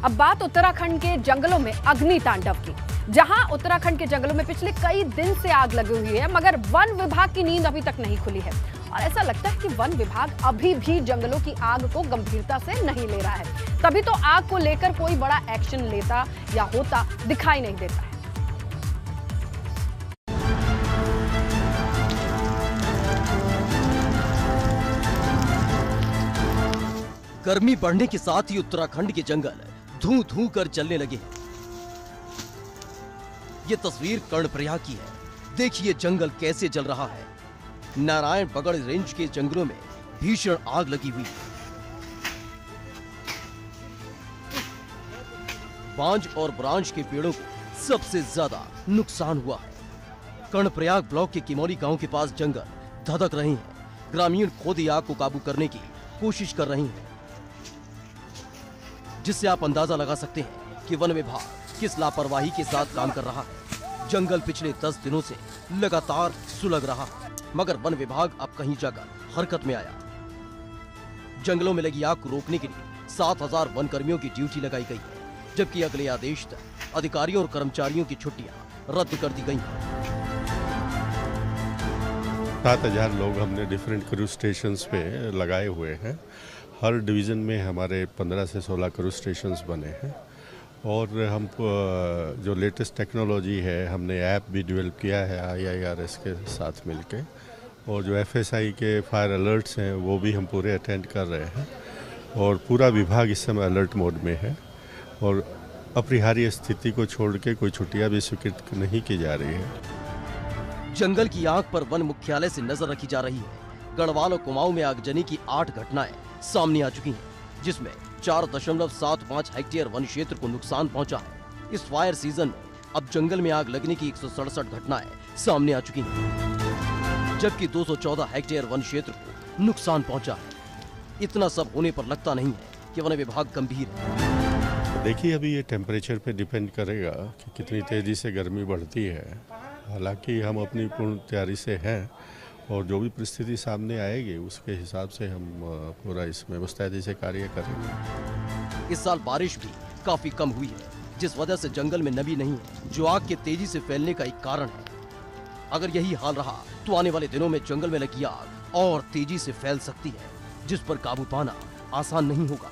अब बात उत्तराखंड के जंगलों में अग्नि तांडव की, जहां उत्तराखंड के जंगलों में पिछले कई दिन से आग लगी हुई है, मगर वन विभाग की नींद अभी तक नहीं खुली है और ऐसा लगता है कि वन विभाग अभी भी जंगलों की आग को गंभीरता से नहीं ले रहा है। तभी तो आग को लेकर कोई बड़ा एक्शन लेता या होता दिखाई नहीं देता है। गर्मी बढ़ने के साथ ही उत्तराखंड के जंगल धू धू कर जलने लगे हैं। ये तस्वीर कर्णप्रयाग की है। देखिए जंगल कैसे जल रहा है। नारायण बगड़ रेंज के जंगलों में भीषण आग लगी हुई है। बांज और ब्रांच के पेड़ों को सबसे ज्यादा नुकसान हुआ है। कर्णप्रयाग ब्लॉक के किमौली गांव के पास जंगल धधक रहे हैं। ग्रामीण खुद आग को काबू करने की कोशिश कर रहे हैं, जिससे आप अंदाजा लगा सकते हैं कि वन विभाग किस लापरवाही के साथ काम कर रहा है। जंगल पिछले 10 दिनों से लगातार सुलग रहा है, मगर वन विभाग अब कहीं जाकर हरकत में आया। जंगलों में लगी आग को रोकने के लिए 7000 वन कर्मियों की ड्यूटी लगाई गई है, जबकि अगले आदेश तक अधिकारियों और कर्मचारियों की छुट्टियां रद्द कर दी गई हैं। 7000 लोग हमने डिफरेंट क्रूज स्टेशंस पे लगाए हुए हैं। हर डिवीज़न में हमारे 15 से 16 क्रूज स्टेशंस बने हैं और हम जो लेटेस्ट टेक्नोलॉजी है हमने ऐप भी डेवलप किया है IIRS के साथ मिलके, और जो FSI के फायर अलर्ट्स हैं वो भी हम पूरे अटेंड कर रहे हैं और पूरा विभाग इस समय अलर्ट मोड में है और अपरिहार्य स्थिति को छोड़ के कोई छुट्टियां भी स्वीकृत नहीं की जा रही है। जंगल की आग पर वन मुख्यालय से नजर रखी जा रही है। गढ़वाल और कुमाऊं में आगजनी की 8 घटनाएं सामने आ चुकी हैं, जिसमें 4.75 हेक्टेयर वन क्षेत्र को नुकसान पहुंचा है। इस फायर सीजन में अब जंगल में आग लगने की 167 घटनाएं सामने आ चुकी हैं, जबकि 214 हेक्टेयर वन क्षेत्र को नुकसान पहुंचा है। इतना सब होने पर लगता नहीं है कि वन विभाग गंभीर है। देखिए अभी ये टेम्परेचर पे डिपेंड करेगा कि कितनी तेजी से गर्मी बढ़ती है। हालांकि हम अपनी पूर्ण तैयारी से हैं और जो भी परिस्थिति सामने आएगी उसके हिसाब से हम पूरा इसमें मुस्तैदी से कार्य करेंगे। इस साल बारिश भी काफी कम हुई है, जिस वजह से जंगल में नमी नहीं है, जो आग के तेजी से फैलने का एक कारण है। अगर यही हाल रहा तो आने वाले दिनों में जंगल में लगी आग और तेजी से फैल सकती है, जिस पर काबू पाना आसान नहीं होगा।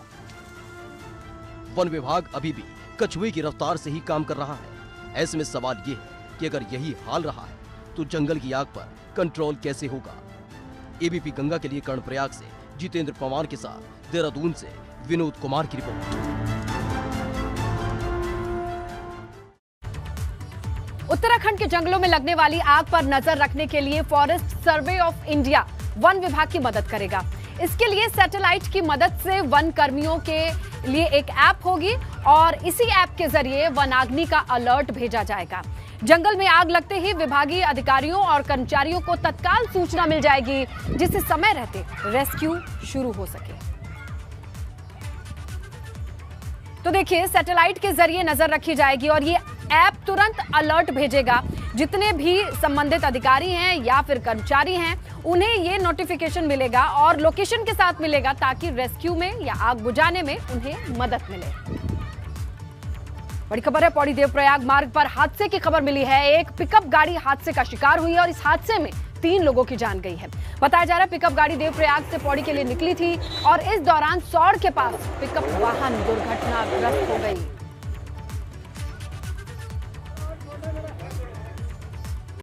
वन विभाग अभी भी कछुए की रफ्तार से ही काम कर रहा है। ऐसे में सवाल ये है कि अगर यही हाल रहा है तो जंगल की आग पर कंट्रोल कैसे होगा। एबीपी गंगा के लिए कर्णप्रयाग से जितेंद्र पवार के साथ देहरादून से विनोद कुमार की रिपोर्ट। उत्तराखंड के जंगलों में लगने वाली आग पर नजर रखने के लिए forest survey of India one विभाग की मदद करेगा। इसके लिए सैटेलाइट की मदद से वन कर्मियों के लिए एक ऐप होगी और इसी ऐप के जरिए वनाग्नि का अलर्ट भेजा जाएगा। जंगल में आग लगते ही विभागीय अधिकारियों और कर्मचारियों को तत्काल सूचना मिल जाएगी, जिससे समय रहते रेस्क्यू शुरू हो सके। तो देखिए सैटेलाइट के जरिए नजर रखी जाएगी और ये ऐप तुरंत अलर्ट भेजेगा। जितने भी संबंधित अधिकारी हैं या फिर कर्मचारी हैं उन्हें ये नोटिफिकेशन मिलेगा और लोकेशन के साथ मिलेगा, ताकि रेस्क्यू में या आग बुझाने में उन्हें मदद मिले। बड़ी खबर है, पौड़ी देवप्रयाग मार्ग पर हादसे की खबर मिली है। एक पिकअप गाड़ी हादसे का शिकार हुई है और इस हादसे में 3 लोगों की जान गई है। बताया जा रहा है पिकअप गाड़ी देवप्रयाग से पौड़ी के लिए निकली थी और इस दौरान सौड़ के पास पिकअप वाहन दुर्घटनाग्रस्त